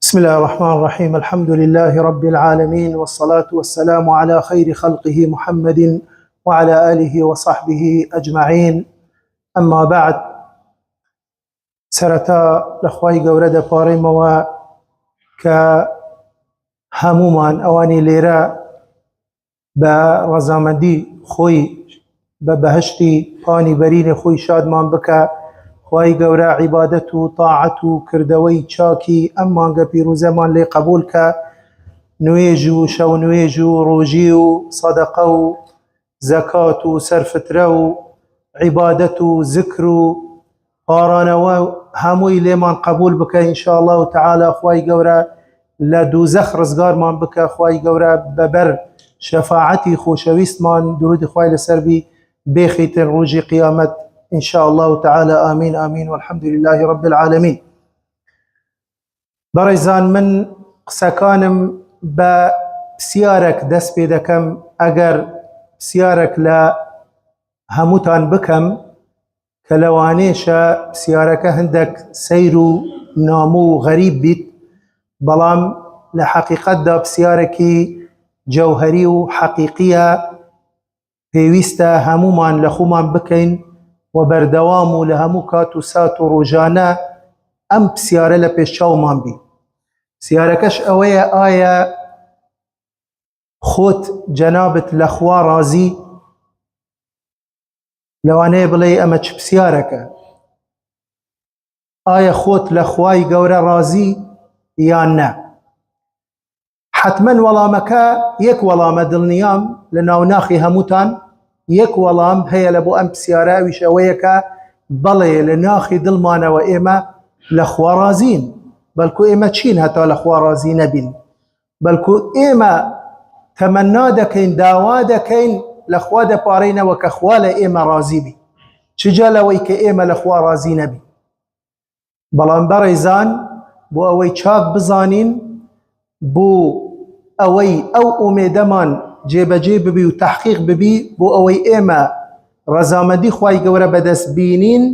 بسم الله الرحمن الرحيم. الحمد لله رب العالمين، والصلاة والسلام على خير خلقه محمد وعلى آله وصحبه أجمعين. أما بعد، سرتا لخواي قورد باريموا كهمومان أواني ليرا برزامندي خوي ببهشتي باني برين خوي شادمان بك خواهی گەورە عیبادەت و طاعەت و کردەوەی چاکی ئەم مانگە پیرۆزەمان لێ قبول کە نوێژ و شەو نوێژ و ڕۆژی و سەدەقە و زەکات و سەرفترە و عیبادەت و زکر و پارانەوە هەمووی لێمان قبول بکە ئینشاءالله تعالی. خواهی گەورە لە دووزەخ ڕزگارمان بکە، خواهی گەورە بەبەر شەفاعەتی خۆشەویستمان درودی خوای لەسەر بێخیتن ڕۆژی قیامەت إن شاء الله تعالى. آمين آمين والحمد لله رب العالمين. بريزان من قسەکانم بە پرسیارێک دەست پێ دەکەم، ئەگەر پرسیارێک لە هەمووتان بکەم کە لەوانەیەشە پرسیارەکە هەندێک سەیر و ناموو و غەریب بیت، بەڵام لە حەقیقەتدا پرسیارێکی جەوهەری و حەقیقیە، پێویستە هەموومان لە خۆمان بکەین و بەردەوام و لە هەموو کات و سات و ڕۆژانە ئەم پرسیارە لە پێشچاومان بی. پرسیارەکەش ئەوەیە: ئایا خۆت جەنابت لە خوا ڕازی؟ لەوانەیە بڵێ ئەمە چ پرسیارەکە؟ ئایا خۆت لە خوای گەورە ڕازی یان نە؟ حتمەن وەڵامەکە یەک وەڵامە، دڵنیام لە ناوناخی هەمووتان یەک وەڵام هەیە لە بۆ ئەم پرسیارە، ئەویش ئەوەیە کە بەڵێ لە ناخی دڵمانەوە ئێمە لە خوا ڕازین، بەڵکو ئێمە چین هەتا لە خوا ڕازی نەبین، بەڵکو ئێمە تەمەنا دەکەین، داوا دەکەین لە خوا دەپارەینەوە کە خوا لە ئێمە ڕازی بی، چجا لەوەی کە ئێمە لە خوا ڕازی نەبین. بەڵام بەڕێزان، بۆ ئەوەی چاک بزانین، بۆ ئەوەی ئەو ئومێدەمان جێبەجێ ببی و تحقیق ببی، بۆ ئەوەی ئێمە ڕەزامەندی خوای گەورە بەدەست بینین،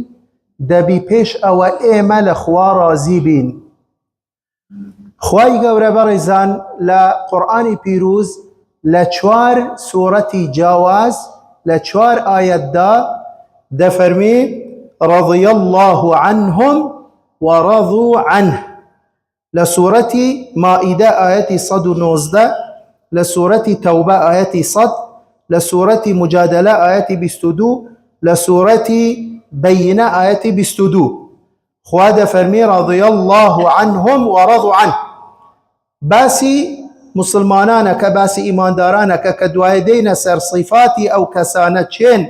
دەبی پێش ئەوە ئێمە لە خوا ڕازی بین. خوای گەورە بەڕێزان لە قورئانی پیرۆز لە 4 سوورەتی جاواز لە 4 ئایەتدا دەفەرمێ: رضي الله عنهم ورضوا عنه. لە سوورەتی مائیدە ئایەتی 119، لە سوورەتی تەوبە ئایەتی 100، لە سوورەتی مجادلە ئایەتی 22، لە سوورەتی بەینە ئایەتی 22. خوا دەفەرمێ: رضي الله عنهم ورضوا عنه. باسی مسلمانانە کە باسی ئیماندارانەکە کە دوایە دێنە سەر صیفاتی ئەو کەسانە چێن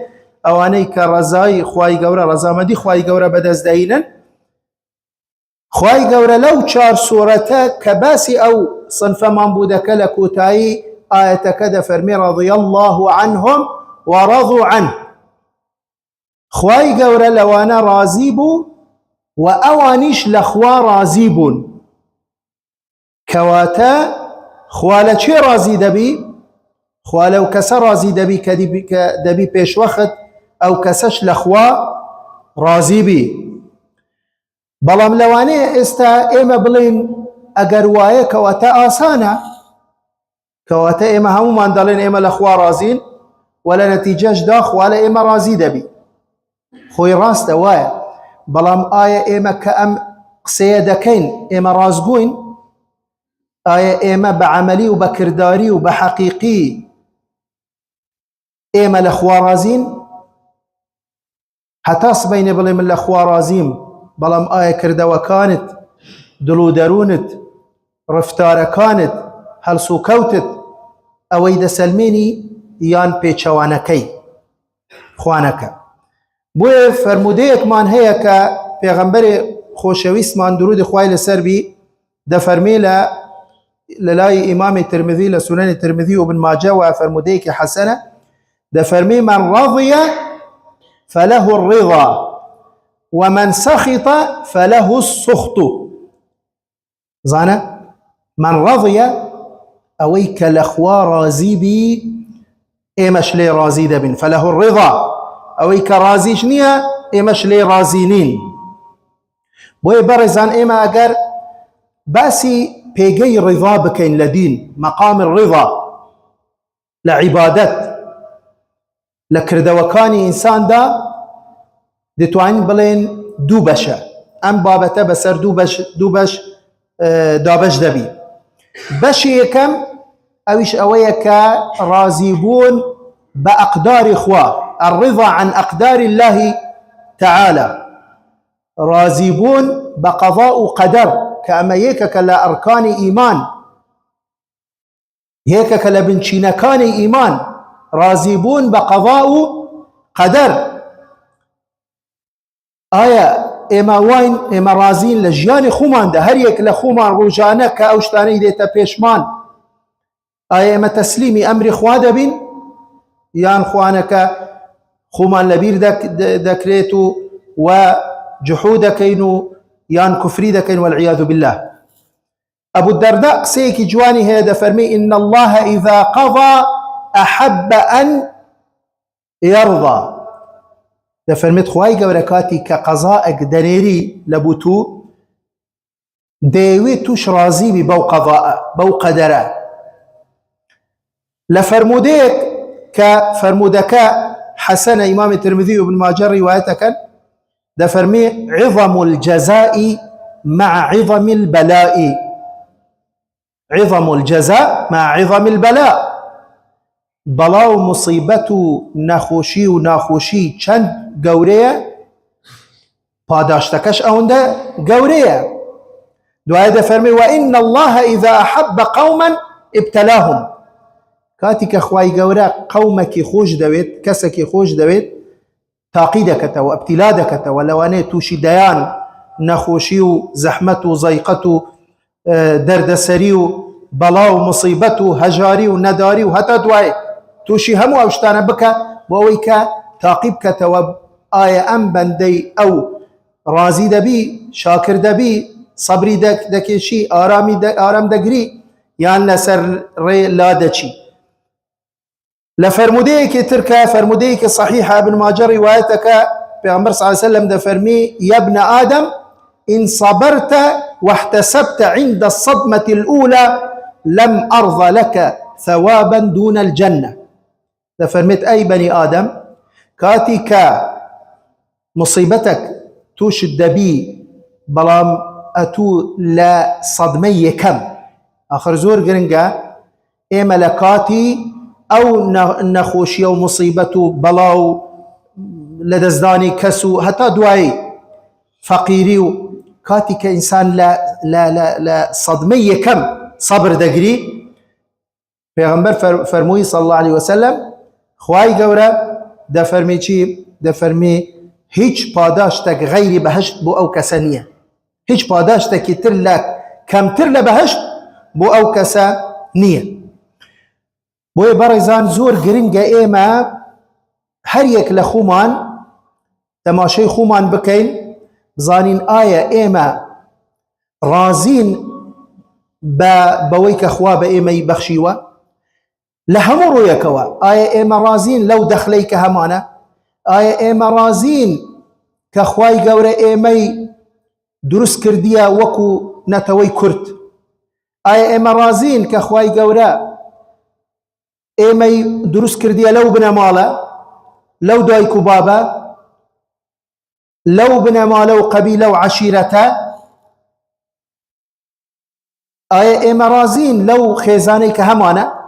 ئەوانەی کە ڕەزایی خوای گەورە، ڕەزامەندی خوای گەورە بەدەست دەهێنن. خوای گەورە لەو 4 سوورەتە کە باسی ئەو صنفەمان بوو دەکە، لە کۆتایی ئایەتەکە دەفەرمێ: رضي الله عنهم ورضوا عنه. خوای گەورە لەوانە ڕازی بوو و ئەوانیش لە خوا ڕازی بوون. کەواتە خوا لە چێ ڕازی دەبی؟ خوا لەو کەسە ڕازی دەبی کە دەبی پێشوەخت ئەو کەسەش لە خوا ڕازی بی. بەڵام لەوانەیە ئێستا ئێمە بڵین ئەگەر وایە کەواتە ئاسانە، کەواتە ئێمە هەمومان دەڵێن ئێمە لە خوا ڕازین و لە نەتیجەشدا خوا لە ئێمە ڕازی دەبی. خۆی ڕاستە وایە، بەڵام ئایا ئێمە کە ئەم قسەیە دەکەین ئێمە ڕازگوین؟ ئایا ئێمە بە عەمەلی و بە کرداری و بە حەقیقی ئێمە لە خوا ڕازین؟ هەتا سبەینێ بڵێ من لە خوا ڕازیم، بەڵام ئایا کردەوەکانت، دڵ و دەروونت، ڕفتارەکانت، هەڵس و کەوتت ئەوەی دەسەلمێنی یان پێچەوانەکەی خوانەکە؟ بۆیە فەرمودەیەکمان هەیە کە پێغەمبەری خۆشەویستمان درودی خوای لەسەر بی دەفەرمێ لە لای ئیمامی ترمذی لە سونەنی ترمذی و ابن ماجە، و فەرمودەیەکی حەسەنە، دەفەرمێ: من رضي فله الرضا ومن سخط فله السخط. زانە من رضي ئەوەی کە لە خوا ڕازی بی ئێمەش لێ ڕازی دەبین، فله الرضا ئەوەی کە ڕازیش نییە ئێمەش لێ ڕازی نین. بۆیە بەڕێزان ئێمە ئەگەر باسي بيجي رضا بكين لدين مقام الرضا لعبادت لكردوكاني إنسان دا دتوانين بلين دوبشة أم بابته بسر دوبش دابش دبي بشي يكم أويش أويك رازيبون بأقدار إخوة الرضا عن أقدار الله تعالى رازيبون بقضاء قدر كأما يكك لأركان إيمان يكك لبنشينكان إيمان رازيبون بقضاء قدر آية إما وين إما رازين لجيان خومان ده هر يك لخومان روجانه كأوشتاني ديتا بيشمان آية إما تسليمي أمر خواد بين يان خوانك خومان لبير دكريتو وجحود كينو يان كفري دكين والعياذ بالله. أبو الدرداء سيكي جواني هذا فرمي إن الله إذا قضى أحب أن يرضى ده فرميت خواهي قوركاتي كقضاء دنيري لبوتو ديوي توش رازي ببو قضاء بو قدراء لفرموديك كفرمودك حسن إمام الترمذي وابن ماجه روايتك ده فرمي عظم الجزاء مع عظم البلاء عظم الجزاء مع عظم البلاء بلاو مصيبتو نخوشي و ناخوشي چند گوريه پاداشتكش اونده گوريه دعاء ده فرمي وإن الله إذا أحب قوما ابتلاهم كاتك خواي گوره قومك خوش دويت كسك خوش دويت تاقيدك و ابتلادك ولواني توشي ديان نخوشي و زحمتو زيقتو دردسري بلاو مصيبتو هجاري و نداري و هتا دعاء توشي همو اوشتانا بك وويك تاقيبك توب آية أم بندي أو رازي دبي شاكر دبي صبري دكيشي آرام دقري يعني لسر ري لا دشي لفرموديك تركا فرموديك صحيحة ابن ماجه روايتك بيغمبر صلى الله عليه وسلم ده فرمي يا ابن آدم إن صبرت واحتسبت عند الصدمة الأولى لم أرضى لك ثوابا دون الجنة ده فرميت أي بني آدم كاتك مصيبتك توش الدبي بلام أتو لا صدمية كم آخر زور قرنقا إيه ملكاتي أو نخوشي أو مصيبته بلاو لدزداني كسو حتى دواي فقيري كاتي كإنسان لا صدمية كم صبر دقري پیغمبر فرموي صلى الله عليه وسلم خواهي قورا ده فرمي چي ده فرمي هيج پاداشتك غير بهشت بو أو كسانية هيج پاداشتك تر لك كم تر لبهشت بو أو كسانية بوي برزان زور گرنگا ايما هر يك لخومان تماشي خومان بكين بزانين آية ايما رازين بويك خواب ايما يبخشيوا لهمو رويكوا آية ايما رازين لو دخليك همانا آية ايما رازين كخواي قورة ايما درس كرديا وكو نتوي كرت آية ايما رازين كخواي قورة ايمي دروس كرديا لو بنا مالا لو دايكو بابا لو بنا مالا وقبيلة وعشيرته آية ايما رازين لو خيزانيك همانا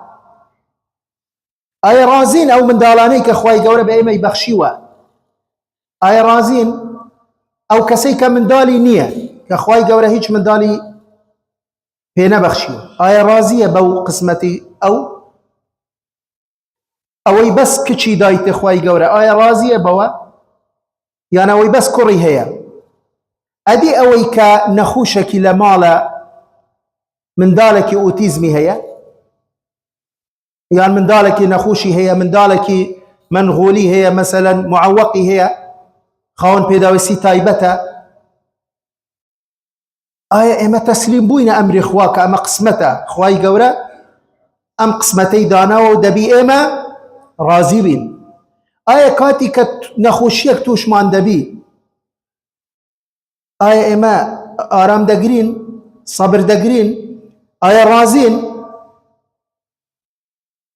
آية رازين او من دالانيك اخواي قورة بايما يبخشيوا آية رازين او كسيك من دالي نية كاخواي قورة هيج من دالي بينا بخشيوا آية رازية بو قسمتي او اوي بس كشي دايت اخواي قورة آية رازية بوا يعني اوي بس كوري هي ادي اوي كنخوشك لمالا من دالك اوتيزمي هي يعني من دالك نخوشي هي من دالك منغولي هي مثلا معوقي هي خاون بيداوسي تايبتا آية اما تسليم بوين امر اخواك اما قسمتا اخواي قورة ام قسمتي دانا ودبي اما راضي بين آية كاتي نخوشيك توش مان دبي آية اما آرام دقرين صبر دقرين آية رازين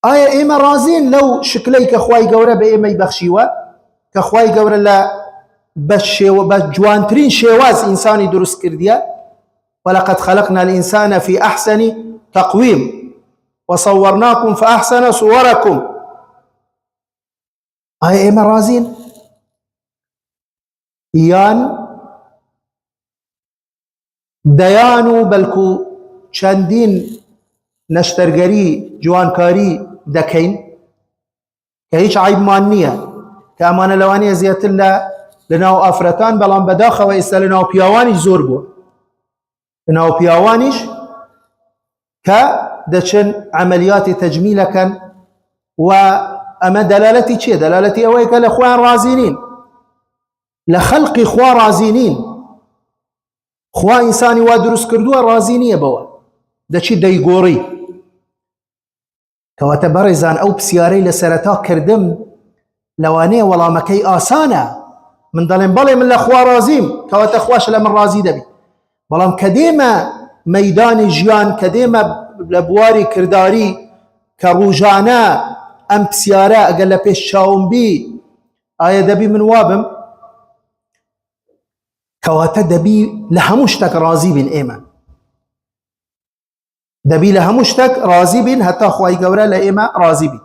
آية إيما رازين لو شكلي كخواي قورة بإيما يبخشيوا كخواي قورة لا بجوانترين شواز إنساني درس كرديا ولقد خلقنا الإنسان في أحسن تقويم وصورناكم فأحسن صوركم آية إيما رازين يان ديانو بلكو چندين نشترگري جوانكاري دكين كهيش عيب مانية كأمانة لوانية زيادة الله لناو أفرتان بلان بداخة وإستا لناو بياوانيش زور بو لناو بياوانيش كدشن عمليات تجميل كان وأما دلالتي چه دلالتي أويك لأخوان رازينين لخلق إخوان رازينين خوا إنساني وادرس كردوا رازينية بوا دچی دەیگۆڕی کەواتە بەڕێزان ئەو پرسیارەی لە سەرەتا کردم لەوانەیە وەڵامەکەی ئاسانە من دەڵێم بەڵێ من لە خوا رازیم کەواتە خوش لە من رازی دەبی بەڵام کە دێمە مەیدانی ژیان کە دێمە لە بواری کردداری کە ڕوژانە ئەم پرسیارە ئەگەر لە پێش چاوم بی ئایا دەبی من وابم کەواتە دەبی لە هەموو شتێک رازی بین ئێمە دەبی لە هەموو شتێک رازی بین هەتا خوای گەورە لە ئێمە رازی بین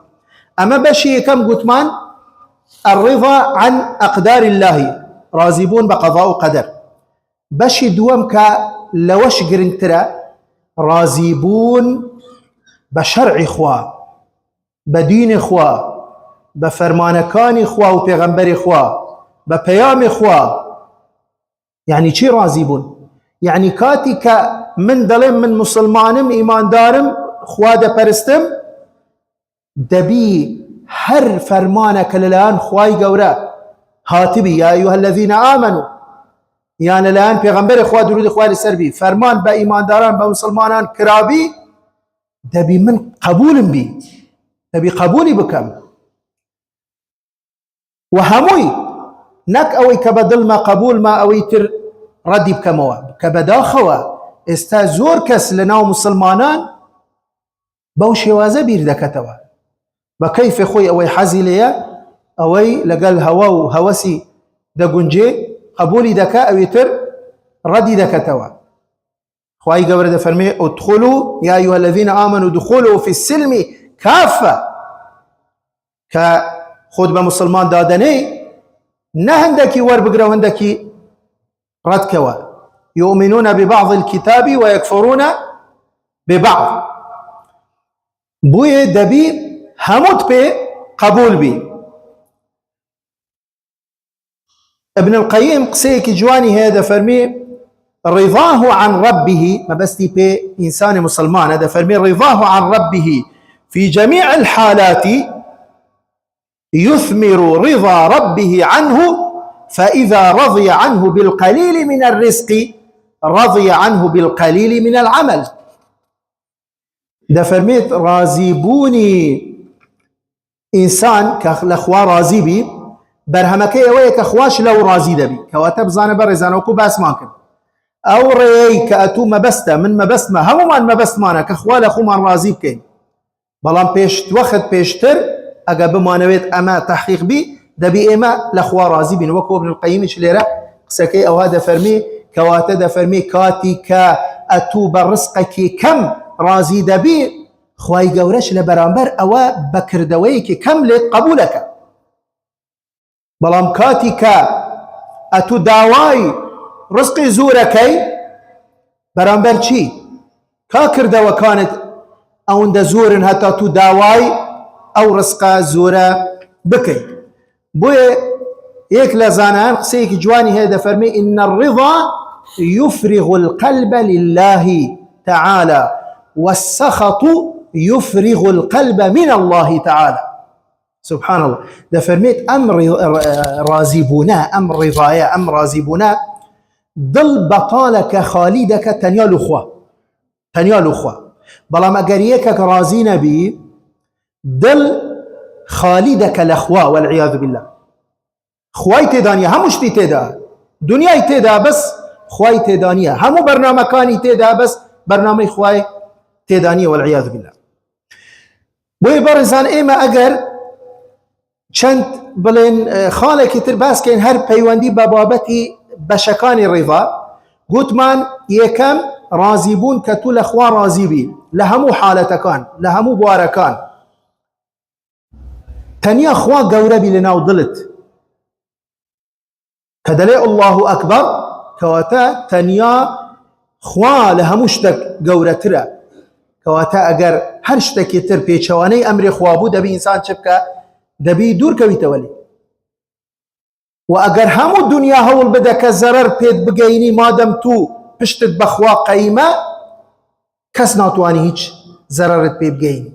ئەمە بەشی یەکەم گوتمان الرضا عن أقدار الله رازی بوون بە قەضا و قەدەر بەشی دووەم کە لەوەش گرنگترە رازی بوون بە شەرعی خوا بە دینی خوا بە فەرمانەکانی خوا و پێغەمبەری خوا بە پەیامی خوا يعني چی رازی بوون يعني كاتي من دلم من مسلمانم إيمان دارم خوا دەپەرستم دەبی هەر فەرمانەکە لەلایەن خوای گەورە هاتبی یا أيها الذين آمنوا یان لەلایەن پێغەمبەری خوا درود خوا لەسەر بی فەرمان بە ئیمانداران بە مسلمانان کرابی دەبی من قبولم بی دەبی قبولی بکەم و هەمووی نەک ئەوەی کە بە دڵمە قبولمە ئەوەی تر ڕەدی بکەمەوە کە بەداخەوە ئێستا زۆر کەس لە ناو مسلمانان بەو شێوازە بیر دەکەتەوە بە کەیفی خۆی ئەوەی حەزی لێیە ئەوەی لەگەڵ هەوە و هەوەسی دەگونجێ قبولی دەکا ئەوی تر ڕەدی دەکەتەوە خوای گەورە دەفەرمێ ادخلوا يا أيها الذين آمنوا ادخلوا في السلم كافة کە خۆت بە مسلمان دادەنەی نە هەندێکی وەربگرە و هەندێکی ڕەتکەوە يؤمنون ببعض الكتاب ويكفرون ببعض بوية دبي هموت بي قبول بي ابن القيم قسيك جواني هذا فرمي رضاه عن ربه ما بستي بي إنسان مسلمان هذا فرمي رضاه عن ربه في جميع الحالات يثمر رضا ربه عنه فإذا رضي عنه بالقليل من الرزق رضي عنه بالقليل من العمل ده فرميت رازي بوني إنسان كأخوا رازي بي برهمكي أوي كأخواش لو رازي دبي كواتب زان برزان وكو باس ماكن أو رأي كأتو مبسته من مبست ما همو من مبست مانا كأخوا لأخو من رازي بكين بلان بيشت وقت بيشتر أقا بمانويت أما تحقيق بي دبي إما لأخوا رازي بين وكو ابن القيم شليرة سكي أو هذا فرمي كواتا فرمي كاتي كأتو برزقك كم رازي دبي خواي قورش لبرامبر أو بكردويك كم لت قبولك بلام كاتي كأتو داواي رزقي زوركي برامبر چي كاكردو كانت أو دا زور هتا تو داواي أو رزق زورة بكي بوي هيك لزانان قسيك جواني هذا فرمي إن الرضا يفرغ القلب لله تعالى والسخط يفرغ القلب من الله تعالى سبحان الله ده فرميت أمر رازبنا أمر رضايا أمر رازبنا ضل بطالك خالدك تنيال أخوة بلا ما قريك رازين بي ضل خالدك الأخوة والعياذ بالله خواي تداني همش تدا دنياي تدا بس خواي تيدانية همو برنامج كاني تيدا بس برنامج خواي تيدانية والعياذ بالله. بوي برزان إيما أجر چند بلين خالك ترباس كين هر بيواندي ببابتي بشكاني الرضا قلت من يكم رازيبون كتول أخوة رازيبي لهمو حالتكان لهمو بواركان تنيا أخوة قوربي لنا وضلت كدلي الله أكبر كواتا تنيا خوا لهموشتك قورترا كواتا أجر هرشتك يتر بيشواني أمر خوابو دبي إنسان شبكة دبي دور كوي تولي وأجر همو الدنيا هول بدك الزرر بيد بقيني ما دم تو بشتت بخوا قيمة كس ناتواني هيج زررت بيد بقيني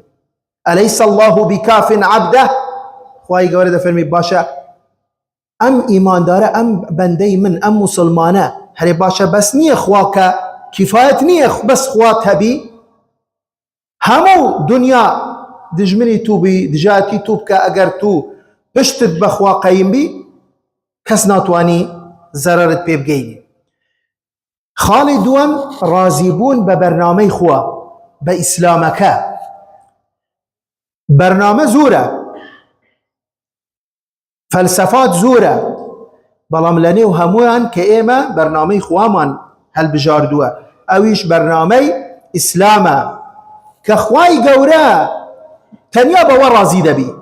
أليس الله بكاف عبده خواهي قورده فرمي باشا أم إيمان داره أم بندي من أم مسلمانة هري باشا بس نيه خواك كفاية نيه بس خوات هبي همو دنيا دجمني توبي دجاتي توبك أجر تو بشتت بخوا قيم بي كس ناتواني زررت بيبقيني. خالدون رازيبون ببرنامج خوا بإسلامك برنامج زورة فلسفات زورة بلام لني وهموان كإيما برنامج خوامان هل بجاردوا أويش برنامج إسلاما كخواي قورا تنيا بوا رازي دبي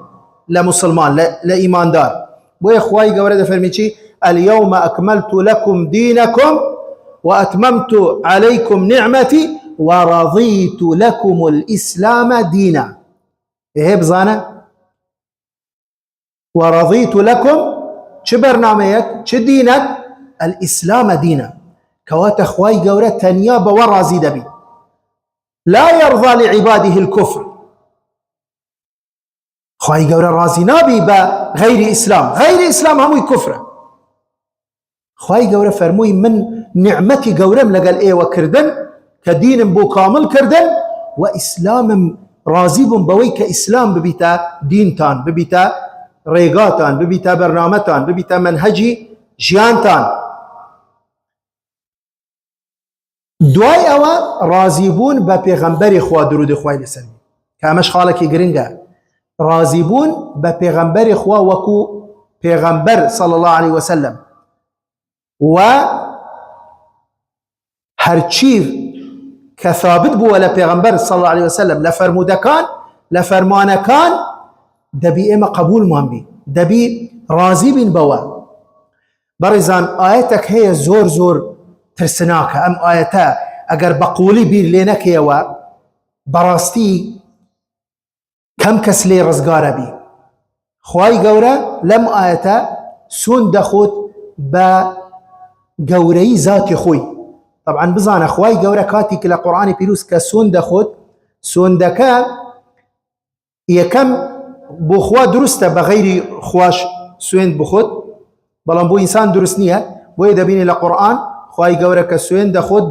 لمسلمان لإيمان دار بوي خواي قورا دفرميشي اليوم أكملت لكم دينكم وأتممت عليكم نعمتي ورضيت لكم الإسلام دينا. إيه بزانا ورضيت لكم شو برنامجك شو دينك الإسلام دينا كوات خواي قورا تنيا بوا رازي دبي لا يرضى لعباده الكفر خواهي قورا رازي نابي بغير إسلام غير إسلام هموي كفر خواهي قورا فرموي من نعمتي قورم لقال إيه وكردن كدين بو كامل كردن وإسلام رازيب بوي كإسلام ببيتا دينتان ببيتا ريقاتان ببيتا برنامتان ببيتا منهجي جيانتان دواي أوا رازيبون ببيغمبر خوا درود خواهي لسلمي كامش خالكي قرنقا رازيبون ببيغمبر خوا وكو بيغمبر صلى الله عليه وسلم و هرچی كثابت بو ولا بيغمبر صلى الله عليه وسلم لفرمودكان لفرمانكان دبي إما قبول مان بي دبي راضي بين بوا برزان آياتك هي زور زور ترسناك أم آياتا أجر بقولي بير لينك يوا براستي كم كسلي رزقار بي خواي قورا لم آياتا سون دخوت بقوري ذاتي خوي طبعا بزانا خواي قورا كاتي كلا قرآن بيروس كسون دخوت سون دكا يكم بو خوا درسته بغير خواش سوين بخوت بلان بو إنسان درسنيه بو يدبيني لقرآن خواي قورا كسوين دخوت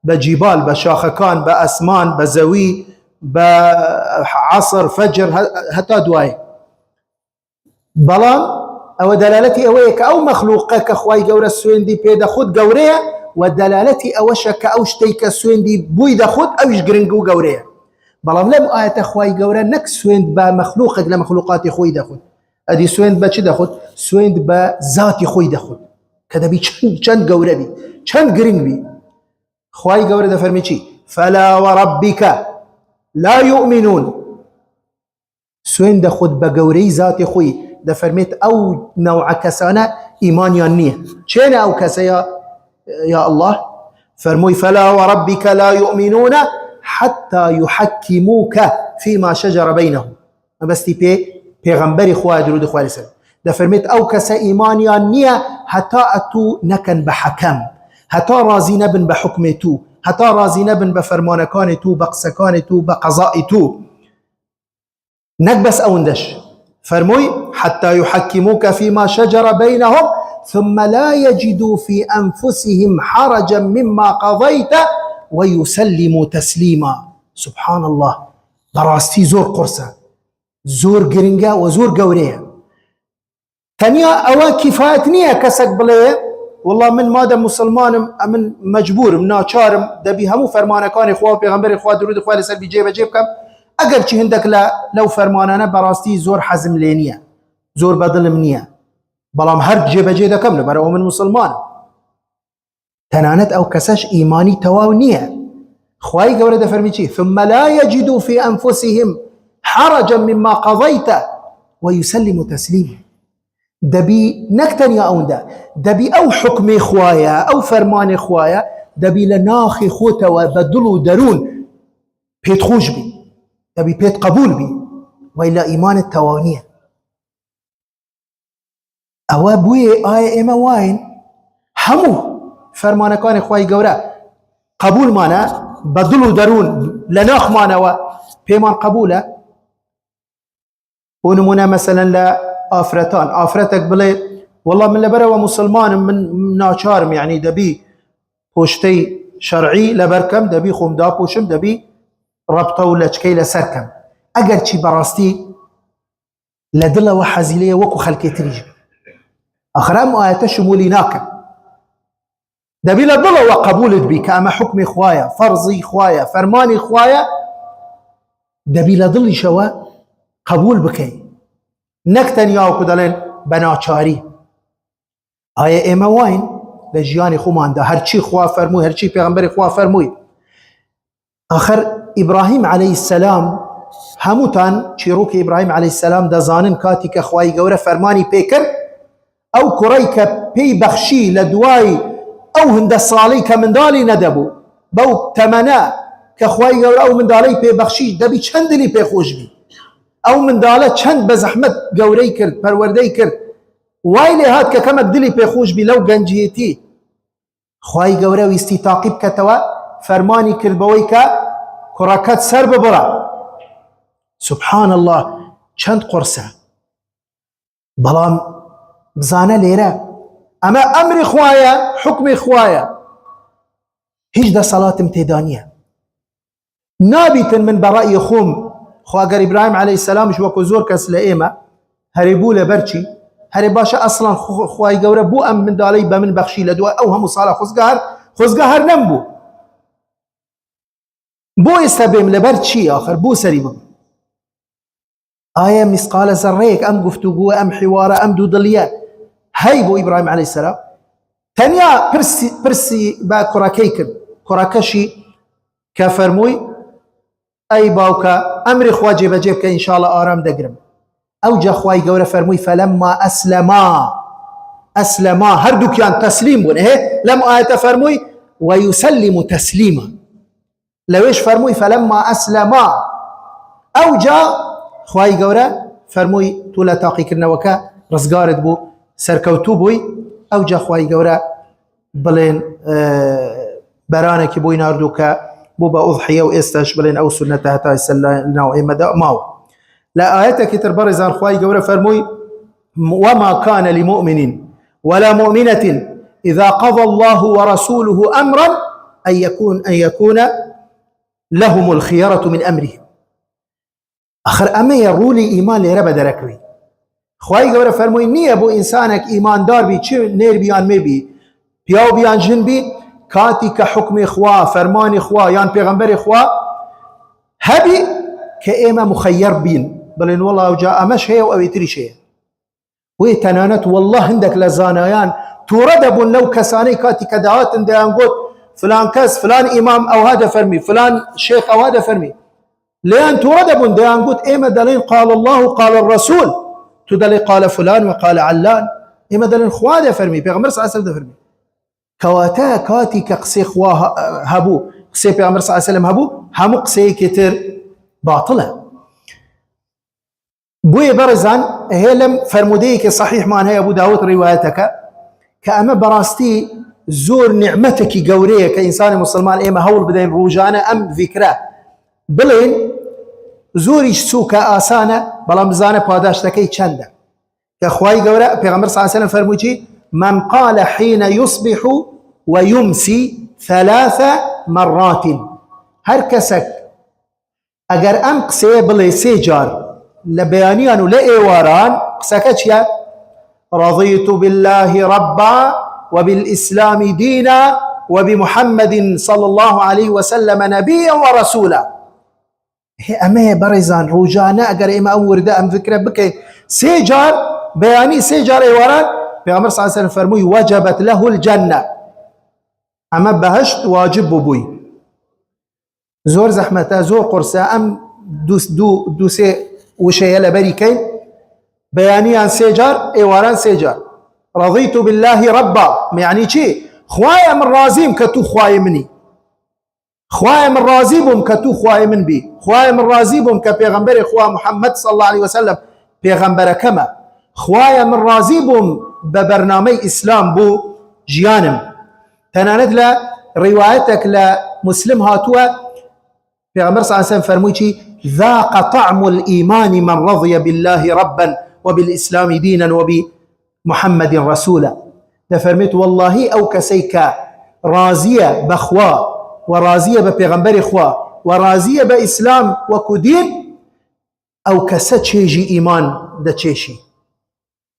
بجبال بشاخكان بأسمان بزوي بعصر فجر حتى دواي بلان او دلالتي اويك او مخلوقك خواي قورا السوين دي بيدا خود قوريا ودلالتي اوشك او شتيك السوين دي بويدا خود او يشقرنقو قوريا بلان لم آيات خواي قورا نك سوين بمخلوقك لمخلوقاتي خوي دخود ادي سوين بچي دخود سوين بذاتي خوي دخود كذا بي چند قورا بي چند قرنق بي خواي قورا دفرمي چي فلا وربك لا يؤمنون سوين دخود بقوري ذاتي خوي دفرميت او نوع كسانا ايمان يانيه چين او كسا يا الله فرموي فلا وربك لا يؤمنون حتى يحكموك فيما شجر بينهم بس تي پیغمبر خواه درود خواه لسلم دفرميت او كسا ايمان يانيه حتى اتو نكن بحكم حتى رازي نبن بحكم تو حتى رازي نبن بفرمانكان تو بقسكان تو بقضاء تو نكبس او ندش فرموي حتى يحكموك فيما شجر بينهم ثم لا يجدوا في أنفسهم حرجا مما قضيت ويسلموا تسليما سبحان الله براستي زور قرصة زور قرنقا وزور قوريا تنيا أوا كفايتنيا كسك بليه والله من مادام مسلمانم من مجبورم ناچارم دبي همو فرمانكان اخوا پیغمبر اخوا درود اخوا لسر بي جيب كم اگر چی هندك لا لو فرمانانه براستي زور حزم لينيه زور بدل منيه بلام هر جيب دكم لبرا من مسلمان تنانت او كساش ايماني تواو نيه خواي قولة فرمي چی ثم لا يجدوا في انفسهم حرجا مما قضيت ويسلم تسليما دبي نكتن يا اوندا دبي او حكم خوايا او فرمان خوايا دبي لناخي خوتا وبدلو درون بيت خوش بي دبي بيت قبول بي وإلا إيمان التوانية أوا بوي آية إما واين همو فرمان كان خواي قورا قبول مانا بدلو درون لناخ مانا وبيمان قبوله ونمونا مثلا لا آفرتان آفرتك بلي والله من لبرا ومسلمان من ناچارم يعني دبي پوشتي شرعي لبركم دبي خمدا پوشم دبي ربطه ولچكي لسركم اگر چي براستي لدل وحزيلية وكو خلقي تريج اخرام آيات شمولي ناكم دبي لدل وقبولت بي كأما حكمي خوايا فرضي خوايا فرماني خوايا دبي لدل شوا قبول بكي نكتن ياو كدالين بناچاري آية ايما واين لجياني خومان ده هرچي خوا فرموي هرچي پیغمبر خوا فرموي آخر إبراهيم عليه السلام هموتان چيروك إبراهيم عليه السلام ده زانن كاتي كخواي قورة فرماني بيكر أو كريك بي بخشي لدواي أو هند الصالي كمن دالي ندبو بو تمنا كخواي قورة أو من دالي بي بخشي دبي چندلي بي خوش بي أو من دالة چند بزحمت قوري كرد پروردي كرد وايلي هات كمك دلي بي خوش بي لو گنجيتي خواي قورة ويستي تعقيب كتوا فرماني كرد بويكا كراكات سر ببرا سبحان الله چند قرصة بلام بزانه ليرة اما امر خوايا حكم خوايا هيج ده صلاة امتدانية نابتا من برأي خوم خواقر إبراهيم عليه السلام مش وكو زور كس لئيمة هربو لبرشي هرباشا اصلا خواي قورة بو ام من دالي بمن بخشي لدواء او هم صالة خزقهر نمبو بو استبهم لبرد شي آخر بو سريبا آية مسقال زريك أم قفتو قوة أم حوارة أم دودلية هاي بو إبراهيم عليه السلام تانيا برسي با كراكيكن كراكشي كفرموي أي باوكا أمر خواجي بجيبك إن شاء الله آرام دقرم أو جا خواي قورة فرموي فلما أسلما هردو كان تسليم بون لم آية فرموي ويسلم تسليما لويش فرموي فلما أسلما أو جاء خواي قورة فرموي تولا تاقي كرنا وكا رزقارد بو سركوتو بوي أو جاء خواي قورة بلين برانك بوي ناردوكا بو بأضحية وإستاش بلين أو سنتها تايسلا نوعي مدى ماو لا آياتك تربرزان خواي قورة فرموي وما كان لمؤمن ولا مؤمنة إذا قضى الله ورسوله أمرا أن يكون لهم الخيارة من أمرهم آخر أما يرولي إيمان لرب دركوي خواهي قورة فرموي نية بو إنسانك إيمان دار بي چه نير بيان مي بي بياو بيان جن بي كاتي كحكم إخوة فرمان إخوة يان پیغمبر إخوة هبي كإيما مخير بين بلين والله وجاء مش هي أو يتريش هي ويتنانت والله عندك لزانيان توردبون لو كساني كاتي كدعات انديان قلت فلان كاس فلان إمام أو هذا فرمي فلان شيخ أو هذا فرمي لأن توردبون ديان قلت إيما دلين قال الله قال الرسول تدلي قال فلان وقال علان إيما دلين خواه فرمي بيغمر صلى الله عليه وسلم فرمي كواتا كاتي كقسي خواه هبو قسي بيغمر صلى الله عليه وسلم هبو همو قسي كتر باطلة بوي برزان هيلم فرموديك صحيح مان هي أبو داود روايتك كأما براستي زور نعمتك قوريه كإنسان مسلمان إيما هول بدين روجانا أم ذكرى بلين زوري سوكا آسانا بلام بزانا پاداشتكي چنده كخواهي قورا پیغمبر صلى الله عليه وسلم فرموشي من قال حين يصبح ويمسي 3 مرات هر كسك اگر ام قسي بلي سيجار لبيانيان لإيواران قسكتش يا رضيت بالله ربا وبالإسلام دينا وبمحمد صلى الله عليه وسلم نبيا ورسولا. أما برزان روجانا أجر إما أورد أم فكرة بك سيجار بياني سيجار إيواران بيغمر صلى الله عليه وسلم فرموي وجبت له الجنة، أما بهشت واجب بوي زور زحمتا زور قرصا أم دوسي وشي لبريكين بياني عن سيجار إيواران سيجار. رضيت بالله ربا يعني شي خوايا من رازيم كتو خوايا مني، خوايا من رازيبهم كتو خوايا من بي، خوايا من رازيبهم كبيغمبر خوايا محمد صلى الله عليه وسلم بيغمبر كما، خوايا من رازيبهم ببرنامج إسلام بو جيانم. تناند لا روايتك لمسلم هاتوا بيغمبر صلى الله عليه وسلم فرموشي ذاق طعم الإيمان من رضي بالله ربا وبالإسلام دينا وبمحمد رسولا. دفرميت والله أو كسيكا رازية بخوا ورازية ببيغمبر خوا ورازية بإسلام وكدين أو كساتشيجي إيمان دا تشيشي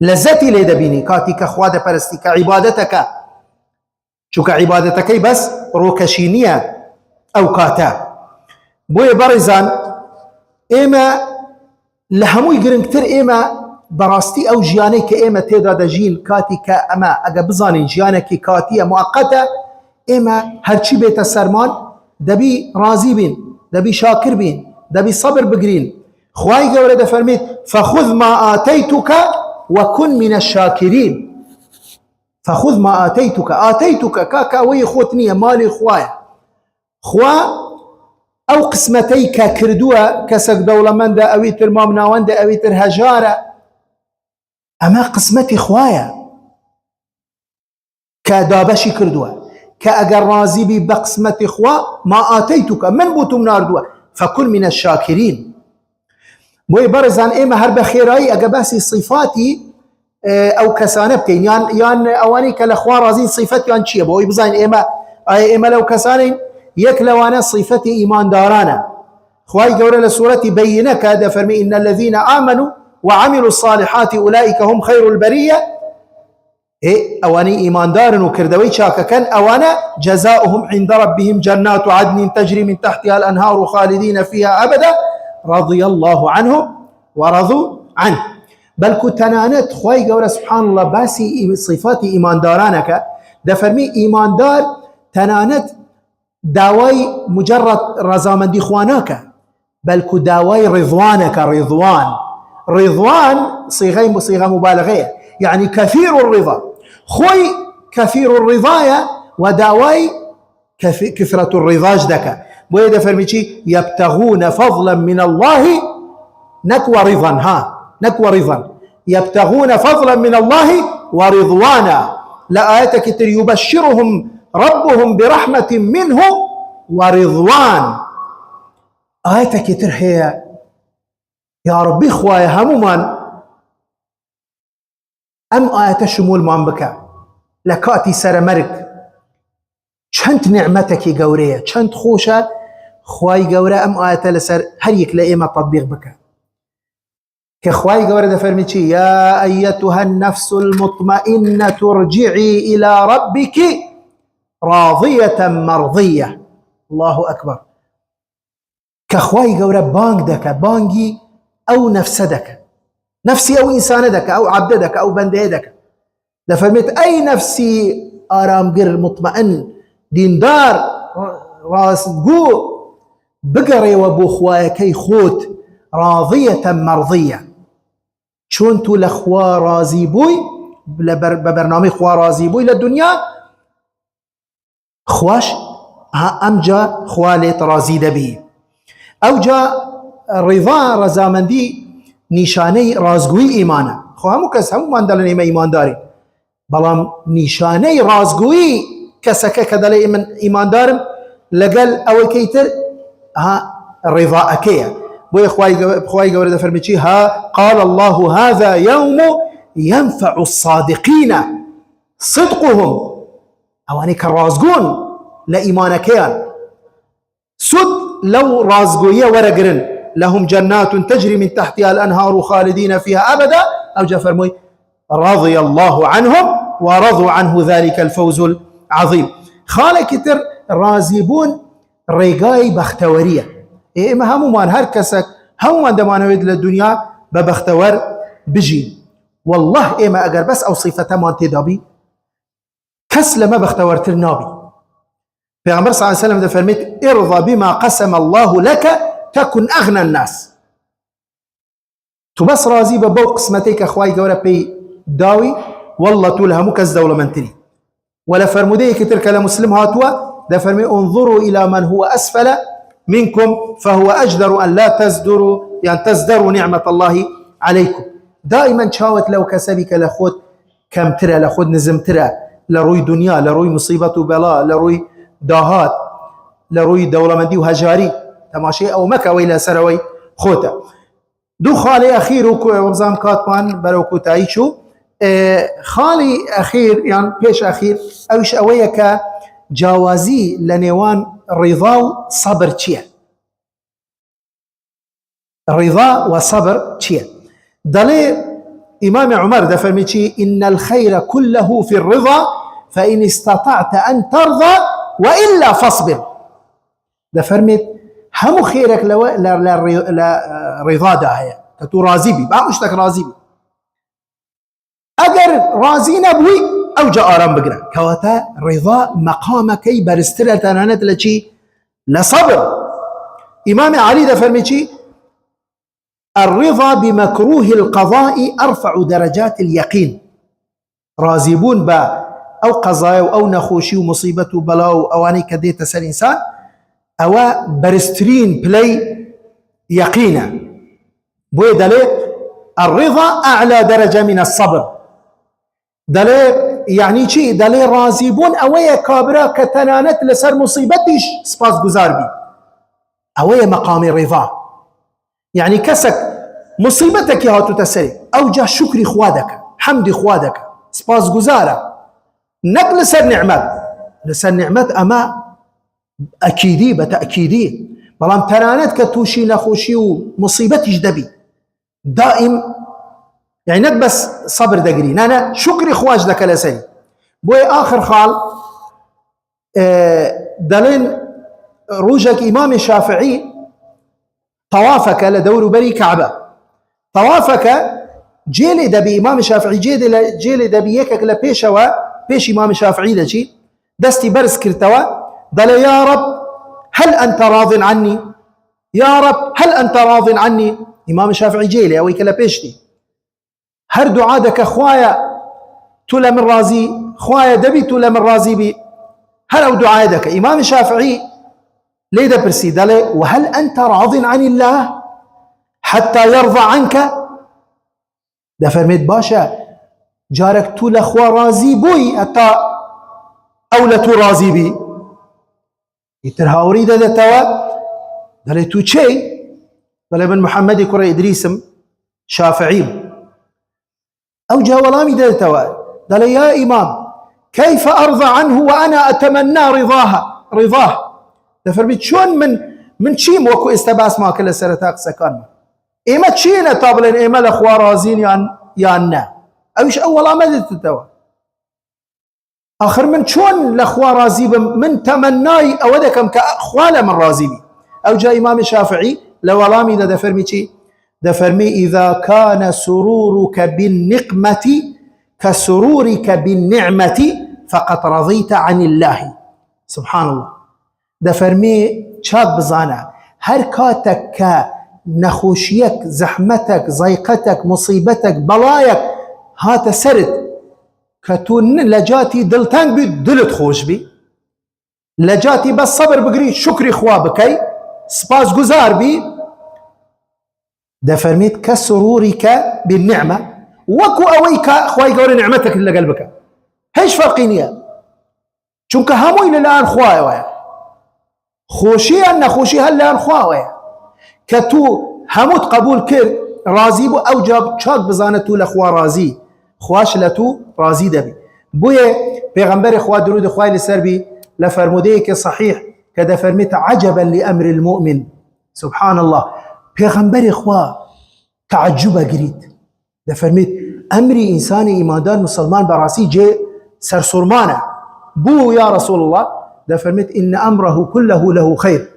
لذتي لي دبيني كاتي كخوا دا برستي كعبادتك شو كعبادتك بس روكشينية أو كاتا بوي برزان إما لهمو يقرن كتر إما براستي أو جياني كإما تيدا دجين كاتي كأما أقا بزاني جياني كاتية مؤقتة إما هرچی بيت السرمان دبي راضي بين دبي شاكر بين دبي صبر بقرين. خواهي قولة فرميت فخذ ما آتيتك وكن من الشاكرين. فخذ ما آتيتك كاكا وي خوتنية مالي خوايا خوا أو قسمتيك كردوا كسك دولة من دا أويتر مامناوان دا أويتر هجارة أما قسمتي خوايا كدابشي كردوا كأجر رازي بي بقسمة إخوة ما آتيتك من بوتم ناردوا فكن من الشاكرين. بوي برزان إما هرب خيراي أجباسي صفاتي أو كسانة بكين يان أواني كالأخوة رازين صفتي يان شيء بوي بزين إما لو كسانين يكلوانا صفتي إيمان دارانا. خواي قولة لسورة بينك هذا فرمي إن الذين آمنوا وعملوا الصالحات أولئك هم خير البرية. أواني إيمان دارن وكردوي شاكا كان أوانا جزاؤهم عند ربهم جنات عدن تجري من تحتها الأنهار خالدين فيها أبدا رضي الله عنهم ورضوا عنه. بل كتنانت خواي قولة سبحان الله باسي صفات إيمان دارانك دفرمي إيمان دار تنانت داوي مجرد رزامن دي خواناك بل كداوي رضوانك رضوان صيغة مبالغة يعني كثير الرضا خوي كثير الرضايا وداوي كثرة الرضا جدك بويدا فرميشي يبتغون فضلا من الله نكوى رضا يبتغون فضلا من الله ورضوانا. لآية كتير يبشرهم ربهم برحمة منه ورضوان. آية كتير هي يا ربي خوايا همومان أم آية الشمول مان بكا لكاتي سرمرك چند نعمتك قورية چند خوشة خواي قورة أم آية لسر هريك لإيمة تطبيق بكا كخواي قورة دفرميشي يا أيتها النفس المطمئنة ترجعي إلى ربك راضية مرضية. الله أكبر. كخواي قورة بانك دكا بانجي أو نفسدك نفسي أو إنساندك أو عبدك أو بنديدك لفهمت أي نفسي آرام قر مطمئن ديندار راس قو بقري وابو خوايا كي خوت راضية مرضية شون تو لخوا رازي بوي ببرنامج خوا رازي بوي للدنيا خواش أم جا خوالت رازي دبي أو جا رضا رزامندي نشانه رازگوی ایمانه. خو همو کس همو من دلن ایمان داری بلام نشانه رازگوی کسکه کدل من ایمان دارم لقل او کیتر ها رضا اکیه بو اخوای گورده فرمیچی ها قال الله هذا يوم ينفع الصادقين صدقهم اوانی كرازگون لإيمانكيان سد لو رازگویه ورقرن لهم جنات تجري من تحتها الأنهار خالدين فيها أبدا أو جا فرموي رضي الله عنهم ورضوا عنه ذلك الفوز العظيم. خالك تر رازيبون ريقاي بختورية إما همومان هركسك همومان دمانويد للدنيا ببختور بجي والله إما أقر بس أو صفة ما تدابي كس لما بختورت النبي پیغمبر صلى الله عليه وسلم ده فرميت ارضى بما قسم الله لك تكن أغنى الناس. تو بس راضي ببو قسمتك أخواي قورا بي داوي والله تولها مكز دولة من تري. ولا فرمودي كتر كلام مسلم هاتوا ده فرمي انظروا إلى من هو أسفل منكم فهو أجدر أن لا تزدروا يعني تزدروا نعمة الله عليكم. دائما شاوت لو كسبك لخود كم ترى لخود نزم ترى لروي دنيا لروي مصيبة وبلاء لروي داهات لروي دولة مندي وهجاري تماشي أو مكة وإلى سروي خوتا. دو خالي أخير وبزام كاتمان بروكو تعيشو خالي أخير يعني بيش أخير أوش أويك جوازي لنيوان رضا صبر تشيا رضا وصبر تشيا دلي إمام عمر ده فرميتشي إن الخير كله في الرضا فإن استطعت أن ترضى وإلا فاصبر. ده فرميت هم خيرك لا رضا ده هي كتو راضي بي ما مشتك راضي بي أجر رازينا بوي أو جاء آرام بقرا كواتا رضا مقامك برسترة تنانت لشي لصبر. إمام علي ده فرميتشي الرضا بمكروه القضاء أرفع درجات اليقين. رازبون با أو قضايا أو نخوشي ومصيبة وبلاء أواني كديت سال إنسان أو برسترين بلاي يقينا بوي دلي الرضا أعلى درجة من الصبر. دلي يعني شي دلي رازبون أويا كابرا كتنانت لسر مصيبتش سباس گزار بي أويا مقام الرضا يعني كسك مصيبتك يا هاتو تسري أو جا شكر خوادك حمد خوادك سباس گزارة نك لسر نعمت لسر نعمت أما أكيدي بتأكيدي بلان تنانت كتوشي نخوشي ومصيبتش دبي دائم يعني نك بس صبر دقري أنا شكري خواج دك لسري بوي آخر خال دلين روجك إمام الشافعي طوافك لدور بري كعبة طوافك جيلي دبي إمام الشافعي جيلي دبي يكك لبيشوا بيش إمام الشافعي لجي دستي برس كرتوا دل يا رب هل أنت راض عني يا رب هل أنت راض عني. إمام الشافعي جيلي أويك لبيشتي هر دعادك خوايا تلا من رازي خوايا دبي تلا من رازي بي هل أو دعادك إمام الشافعي ليدا برسي دلي وهل أنت راض عن الله حتى يرضى عنك. ده فرميت باشا جارك تو لخوا رازي بوي أتا أولتو رازي بي يترها أريد ده توا دلي تو شي دلي بن محمد كرة إدريسم شافعي أو جاولامي ده توا دلي يا إمام كيف أرضى عنه وأنا أتمنى رضاه. ده فرميت شون من شيم وكو استباس ما كل سرتاق سكان إما تشينا طابلين إما لأخوة رازين يانا أوش أول عمدت التوا آخر من شون لأخوة رازي من تمناي أودكم كأخوال من رازي بي. أو جاء إمام الشافعي لو علامي ده فرمي شي ده فرمي إذا كان سرورك بالنقمة كسرورك بالنعمة فقد رضيت عن الله. سبحان الله. ده فرمي شاك بزانا هر كاتك نخوشيك زحمتك ضيقتك مصيبتك بلايك هات سرد كتون لجاتي دلتان بي دلت خوش بي لجاتي بس صبر بقري شكري خوابكي سباس گزار بي. ده فرميت كسرورك بالنعمة وكو أويك خواي قولي نعمتك اللي قلبك هيش فرقينيا چونك هموين الآن خواي ويا خوشي أن خوشي هلا الخواوية كتو هموت قبول كر رازي بو أو جاب شاك بزانتو لخوا رازي خواش لتو رازي دبي بويا پیغمبر خوا درود خواي لسربي لفرموديك صحيح كده فرميت عجبا لأمر المؤمن. سبحان الله پیغمبر خوا تعجبا قريد ده فرميت أمري إنساني إيماندار مسلمان براسي جي سرسرمانه بو يا رسول الله دفرمت إن أمره كله له خير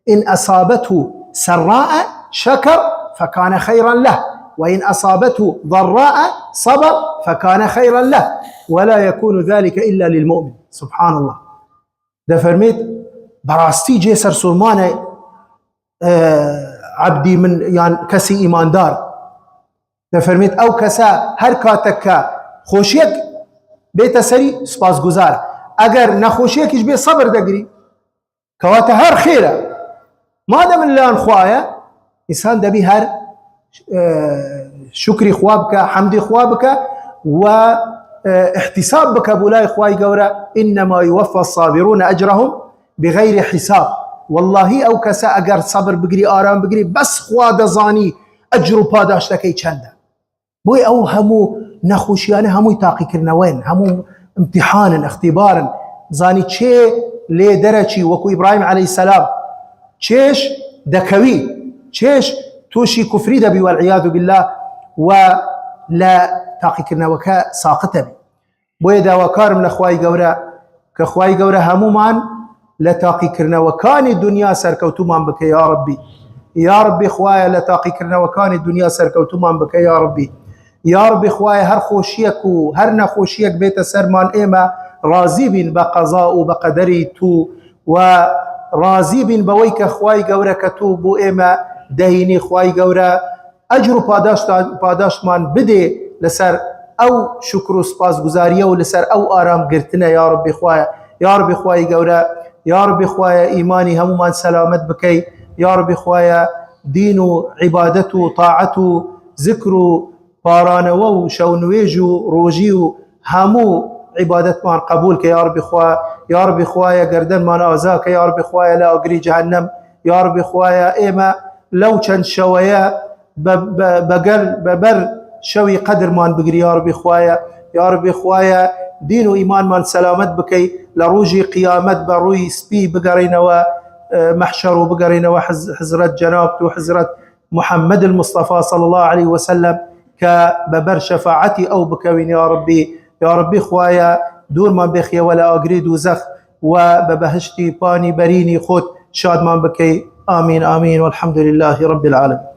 إن أصابته سراء شكر فكان خيرا له وإن أصابته ضراء صبر فكان خيرا له ولا يكون ذلك إلا للمؤمن. سبحان الله. دفرمت براستي جي سرسرمانه عبدي من يعني كسي إيمان دار دفرمت أو كسا هر كاتك خوشيك بيت سري سپاس گزار اگر نخوشيك ايش بي صبر دقري كواتا هر خيره ما دام الله خوايا انسان دبي هر شكري خوابك حمدي خوابك واحتساب بك بولاي خواي قورا انما يوفى الصابرون اجرهم بغير حساب. والله او كسا اگر صبر بقري آرام بقري بس خوا دزاني اجر پاداش دكي چنده بوي او همو نخوشيانه همو تاقي كرنوين همو امتحان اختبارا زاني چه لي درچي وكو ابراهيم عليه السلام چيش دكوي چيش توشي كفري دبي والعياذ بالله ولا تاقي كرنوكا ساقطه بي بوي داواكار من اخواي قورا كخواي قورا همو مان لتاقي كرنوكاني الدنيا سركوتو مان بك يا ربي يا ربي خوايا لتاقي كرنوكاني الدنيا سركوتو مان بك يا ربي يا ربي خوايا هر خوشيك و هر نخوشيك بيت سرمان ايما راضي بين بقضاء وبقدري تو وراضي بين بويك خواي قورا كتوب ايما دهيني خواي قورا اجر پاداش مان بده لسر او شكر و سپاس گزاريه ولسر او آرام قرتنا يا ربي خوايا يا ربي خواي قورا يا ربي خوايا ايماني همو مان سلامت بكي يا ربي خوايا دينو عبادته طاعته ذكره پارانەوە و شەونوێژ و ڕۆژی و هەموو عیبادەتمان قبولکە یا ربی خوایە یا ربی خوایە گەردەنمان ئازاکە یا ربی خوایە لە ئاگری جەهەنەم یا ربی خوایە ئێمە لەو چەند شەوەیە بەبەر شەوی قەدرمان بگری یا ربی خوایە یا ربی خوایە دین و ئیمانمان سەلامەت بکەی لە ڕۆژی قیامەت بە ڕووی سپی بگەڕینەوە محشر و بگەڕینەوە حزرەت جەناب و حزرەت محمد المصطفى صلى الله عليه وسلم كببر شفاعتي أو بكوين يا ربي خوايا دور من بخي ولا أقريد وزخ وببهشتي باني بريني خود شاد من بكي آمين آمين والحمد لله رب العالمين.